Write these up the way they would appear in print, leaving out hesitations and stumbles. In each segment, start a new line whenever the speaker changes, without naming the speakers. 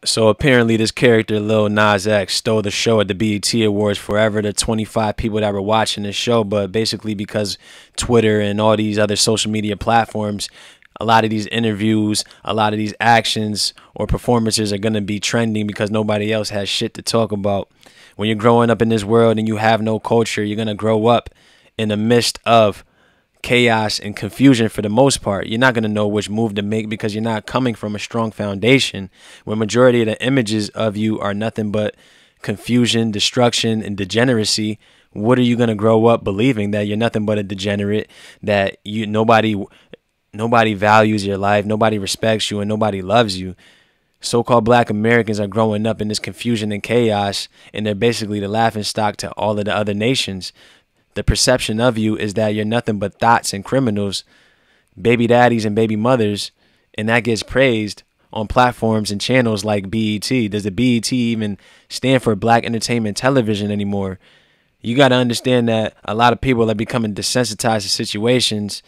So apparently this character, Lil Nas X, stole the show at the BET Awards. Forever the 25 people that were watching this show, but basically because Twitter and all these other social media platforms, a lot of these interviews, a lot of these actions or performances are going to be trending because nobody else has shit to talk about. When you're growing up in this world and you have no culture, you're going to grow up in the midst of chaos and confusion for the most part. You're not going to know which move to make because you're not coming from a strong foundation where majority of the images of you are nothing but confusion, destruction, and degeneracy. What are you going to grow up believing? That you're nothing but a degenerate, that nobody values your life, nobody respects you, and nobody loves you. So-called black Americans are growing up in this confusion and chaos, and they're basically the laughingstock to all of the other nations. The perception of you is that you're nothing but thoughts and criminals, baby daddies and baby mothers, and that gets praised on platforms and channels like BET. Does the BET even stand for Black Entertainment Television anymore? You got to understand that a lot of people are becoming desensitized to situations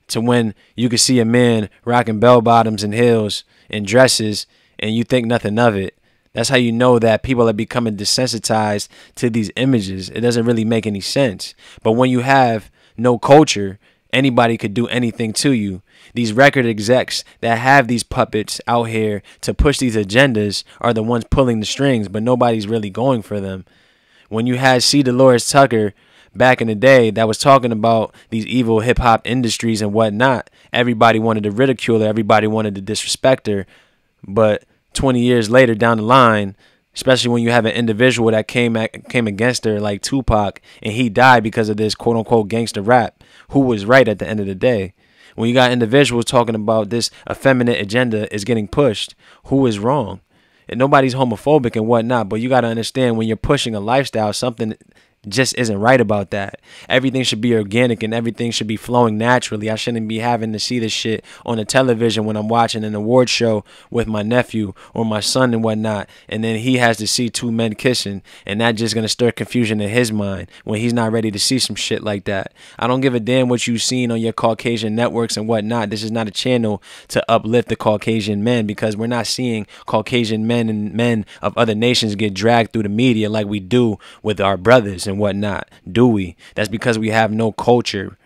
to when you can see a man rocking bell bottoms and heels and dresses and you think nothing of it. That's how you know that people are becoming desensitized to these images. It doesn't really make any sense. But when you have no culture, anybody could do anything to you. These record execs that have these puppets out here to push these agendas are the ones pulling the strings, but nobody's really going for them. When you had C. Dolores Tucker back in the day that was talking about these evil hip-hop industries and whatnot, everybody wanted to ridicule her. Everybody wanted to disrespect her. But 20 years later down the line, especially when you have an individual that came against her like Tupac and he died because of this quote-unquote gangster rap, who was right at the end of the day? When you got individuals talking about this effeminate agenda is getting pushed, who is wrong? And nobody's homophobic and whatnot, but you got to understand when you're pushing a lifestyle, something just isn't right about that. Everything should be organic and everything should be flowing naturally. I shouldn't be having to see this shit on the television when I'm watching an award show with my nephew or my son and whatnot, and then he has to see two men kissing, and that just gonna stir confusion in his mind when he's not ready to see some shit like that. I don't give a damn what you've seen on your Caucasian networks and whatnot. This is not a channel to uplift the Caucasian men, because we're not seeing Caucasian men and men of other nations get dragged through the media like we do with our brothers and whatnot, do we? That's because we have no culture.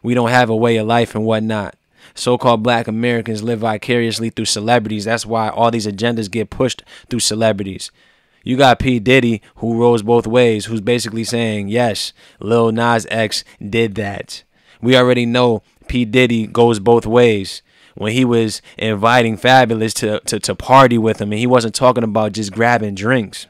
We don't have a way of life and whatnot. So-called black Americans live vicariously through celebrities. That's why all these agendas get pushed through celebrities. You got P. Diddy, who rolls both ways, who's basically saying, yes, Lil Nas X did that. We already know P. Diddy goes both ways. When he was inviting Fabulous to party with him, and he wasn't talking about just grabbing drinks.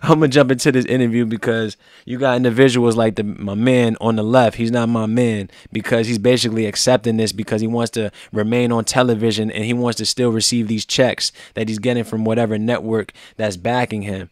I'm going to jump into this interview because you got individuals like my man on the left. He's not my man because he's basically accepting this because he wants to remain on television and he wants to still receive these checks that he's getting from whatever network that's backing him.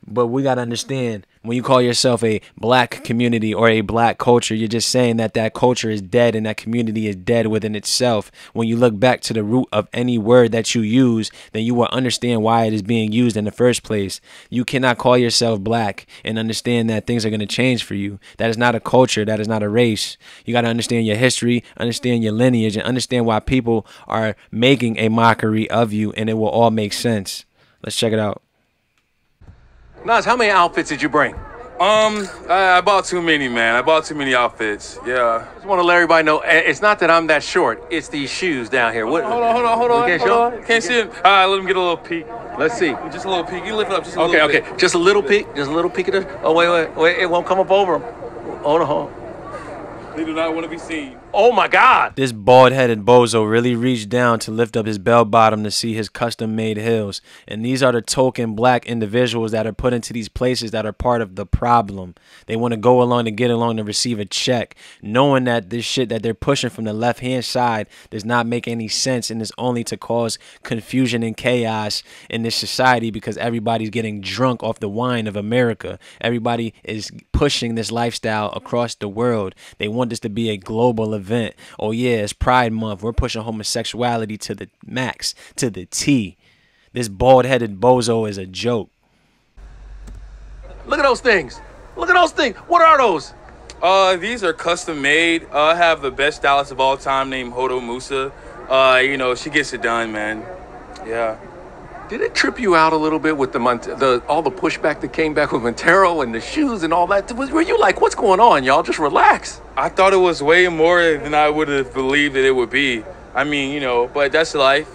But we got to understand, when you call yourself a black community or a black culture, you're just saying that that culture is dead and that community is dead within itself. When you look back to the root of any word that you use, then you will understand why it is being used in the first place. You cannot call yourself black and understand that things are going to change for you. That is not a culture. That is not a race. You got to understand your history, understand your lineage, and understand why people are making a mockery of you, and it will all make sense. Let's check it out.
Nas, how many outfits did you bring?
I bought too many, man. I bought too many outfits. Yeah.
Just want to let everybody know, it's not that I'm that short. It's these shoes down here. What?
Hold on.
Can't show?
Can't see it. All right, let him get a little peek.
Let's see.
Just a little peek. You lift it up just a little bit.
Okay. Just a little peek. Just a little peek of this. Oh, wait. It won't come up over them. Hold on.
They do not want to be seen.
Oh, my God.
This bald-headed bozo really reached down to lift up his bell bottom to see his custom-made heels. And these are the token black individuals that are put into these places that are part of the problem. They want to go along to get along to receive a check, knowing that this shit that they're pushing from the left-hand side does not make any sense and is only to cause confusion and chaos in this society because everybody's getting drunk off the wine of America. Everybody is pushing this lifestyle across the world. They want this to be a global event. Oh yeah, it's Pride Month. We're pushing homosexuality to the max, to the T. This bald-headed bozo is a joke.
Look at those things. Look at those things. What are those?
These are custom made. I have the best stylist of all time named Hodo Musa. You know, she gets it done, man. Yeah.
Did it trip you out a little bit with all the pushback that came back with Montero and the shoes and all that? Were you like, what's going on, y'all? Just relax.
I thought it was way more than I would have believed that it would be. I mean, you know, but that's life.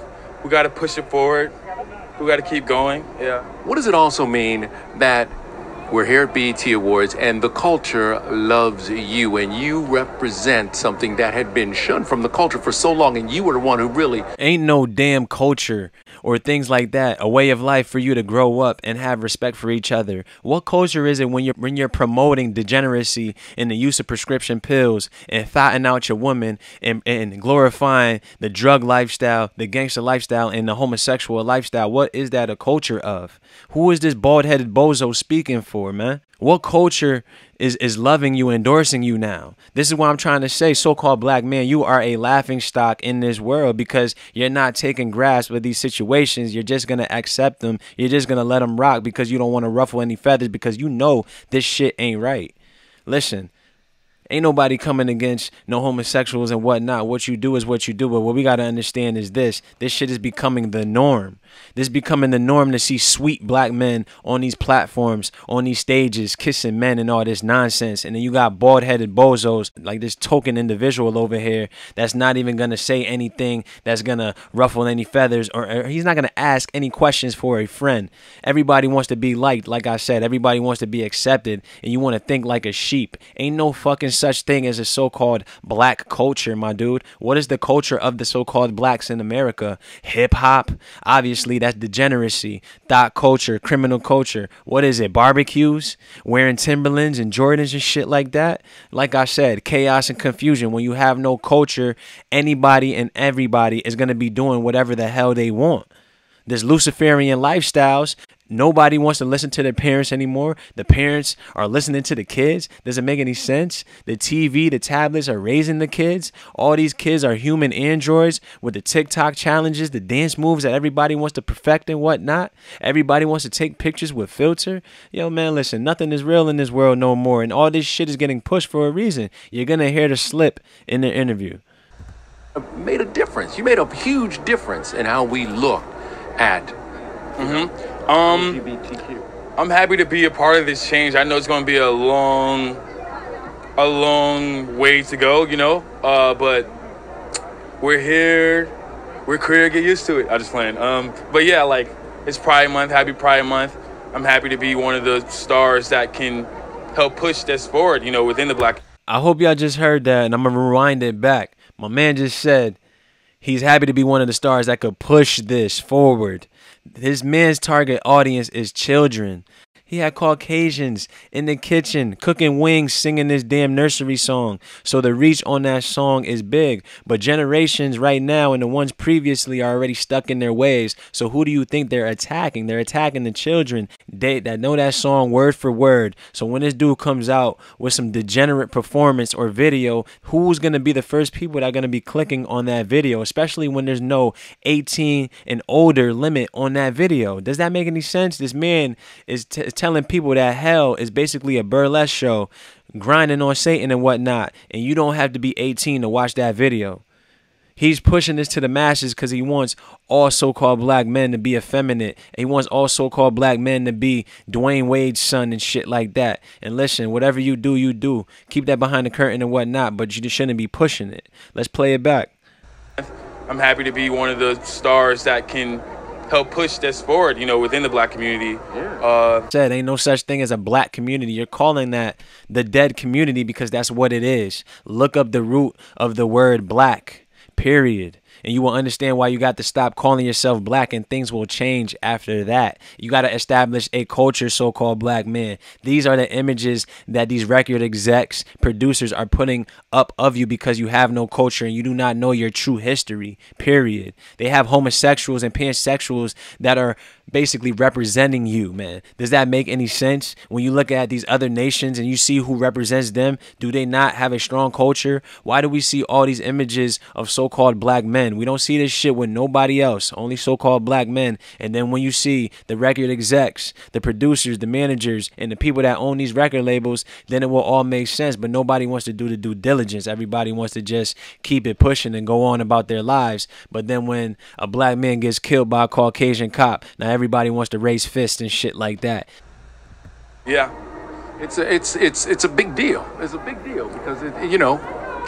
We got to push it forward. We got to keep going. Yeah.
What does it also mean that we're here at BET Awards and the culture loves you and you represent something that had been shunned from the culture for so long, and you were the one who really...
Ain't no damn culture or things like that, a way of life for you to grow up and have respect for each other. What culture is it when you're promoting degeneracy and the use of prescription pills and fatting out your woman and glorifying the drug lifestyle, the gangster lifestyle, and the homosexual lifestyle? What is that a culture of? Who is this bald-headed bozo speaking for, man? What culture is loving you, endorsing you now? This is what I'm trying to say. So-called black man, you are a laughing stock in this world because you're not taking grasp of these situations. You're just going to accept them. You're just going to let them rock because you don't want to ruffle any feathers because you know this shit ain't right. Listen, ain't nobody coming against no homosexuals and whatnot. What you do is what you do. But what we got to understand is this shit is becoming the norm. This is becoming the norm to see sweet black men on these platforms, on these stages, kissing men and all this nonsense. And then you got bald-headed bozos like this token individual over here that's not even going to say anything that's going to ruffle any feathers, or he's not going to ask any questions for a friend. Everybody wants to be liked, like I said. Everybody wants to be accepted, and you want to think like a sheep. Ain't no fucking such thing as a so-called black culture, my dude. What is the culture of the so-called blacks in America? Hip-hop? Obviously, that's degeneracy, thought culture, criminal culture. What is it? Barbecues, wearing Timberlands and Jordans and shit like that. Like I said, chaos and confusion. When you have no culture, anybody and everybody is going to be doing whatever the hell they want. There's Luciferian lifestyles. Nobody wants to listen to their parents anymore. The parents are listening to the kids. Does it make any sense? The TV, the tablets are raising the kids. All these kids are human androids with the TikTok challenges, the dance moves that everybody wants to perfect and whatnot. Everybody wants to take pictures with filter. Yo, man, listen, nothing is real in this world no more. And all this shit is getting pushed for a reason. You're going to hear the slip in the interview.
Made a difference. You made a huge difference in how we look at LGBTQ.
I'm happy to be a part of this change. I know it's going to be a long way to go, you know, but we're here. We're queer. Get used to it. I just playing. But yeah, like, it's Pride Month. Happy Pride Month. I'm happy to be one of the stars that can help push this forward, you know, within the black.
I hope y'all just heard that, and I'm going to rewind it back. My man just said he's happy to be one of the stars that could push this forward. His man's target audience is children. He had Caucasians in the kitchen cooking wings, singing this damn nursery song. So the reach on that song is big. But generations right now and the ones previously are already stuck in their ways. So who do you think they're attacking? They're attacking the children that know that song word for word. So when this dude comes out with some degenerate performance or video, who's going to be the first people that are going to be clicking on that video? Especially when there's no 18 and older limit on that video. Does that make any sense? This man is telling people that hell is basically a burlesque show, grinding on Satan and whatnot, and you don't have to be 18 to watch that video. He's pushing this to the masses because he wants all so-called black men to be effeminate. He wants all so-called black men to be Dwayne Wade's son and shit like that. And listen, whatever you do, you do. Keep that behind the curtain and whatnot, but you just shouldn't be pushing it. Let's play it back.
I'm happy to be one of the stars that can help push this forward, you know, within the black community.
Said ain't no such thing as a black community. You're calling that the dead community because that's what it is. Look up the root of the word black, period. And you will understand why you got to stop calling yourself black, and things will change after that. You got to establish a culture, so-called black man. These are the images that these record execs, producers are putting up of you because you have no culture and you do not know your true history, period. They have homosexuals and pansexuals that are basically representing you, man. Does that make any sense? When you look at these other nations and you see who represents them, do they not have a strong culture? Why do we see all these images of so-called black men men. We don't see this shit with nobody else, only so-called black men. And then when you see the record execs, the producers, the managers, and the people that own these record labels, then it will all make sense. But nobody wants to do the due diligence. Everybody wants to just keep it pushing and go on about their lives. But then when a black man gets killed by a Caucasian cop, now everybody wants to raise fists and shit like that.
Yeah.
It's a big deal. It's a big deal because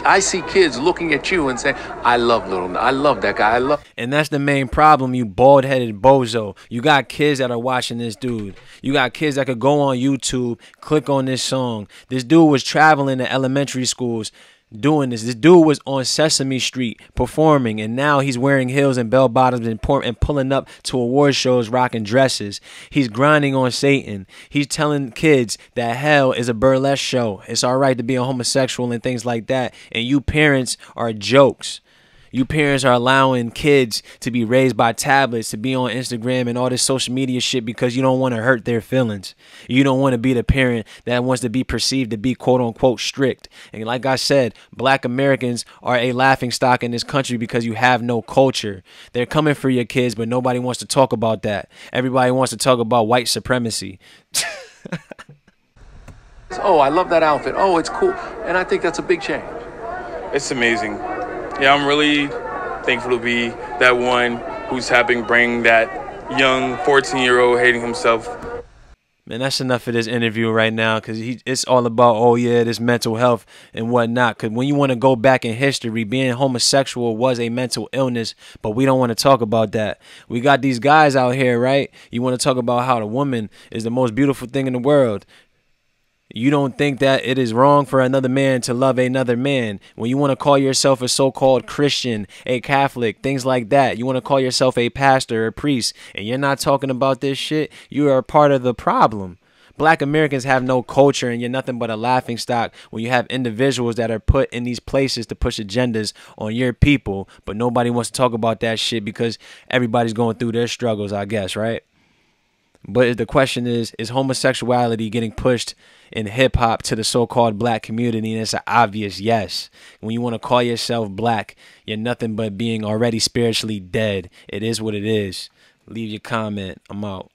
I see kids looking at you and saying, I love that guy. I love.
And that's the main problem, you bald-headed bozo. You got kids that are watching this dude. You got kids that could go on YouTube, click on this song. This dude was traveling to elementary schools doing this. This dude was on Sesame Street performing, and now he's wearing heels and bell bottoms and pulling up to award shows rocking dresses. He's grinding on Satan. He's telling kids that hell is a burlesque show. It's all right to be a homosexual and things like that. And you parents are jokes. You parents are allowing kids to be raised by tablets, to be on Instagram and all this social media shit because you don't want to hurt their feelings. You don't want to be the parent that wants to be perceived to be quote unquote strict. And like I said, black Americans are a laughingstock in this country because you have no culture. They're coming for your kids, but nobody wants to talk about that. Everybody wants to talk about white supremacy.
Oh, I love that outfit. Oh, it's cool. And I think that's a big change.
It's amazing. Yeah, I'm really thankful to be that one who's helping bring that young 14-year-old hating himself.
Man, that's enough of this interview right now because it's all about, oh, yeah, this mental health and whatnot. Because when you want to go back in history, being homosexual was a mental illness, but we don't want to talk about that. We got these guys out here, right? You want to talk about how the woman is the most beautiful thing in the world. You don't think that it is wrong for another man to love another man. When you want to call yourself a so-called Christian, a Catholic, things like that. You want to call yourself a pastor, a priest, and you're not talking about this shit. You are part of the problem. Black Americans have no culture, and you're nothing but a laughingstock when you have individuals that are put in these places to push agendas on your people, but nobody wants to talk about that shit because everybody's going through their struggles, I guess, right? But the question is homosexuality getting pushed in hip-hop to the so-called black community? And it's an obvious yes. When you want to call yourself black, you're nothing but being already spiritually dead. It is what it is. Leave your comment. I'm out.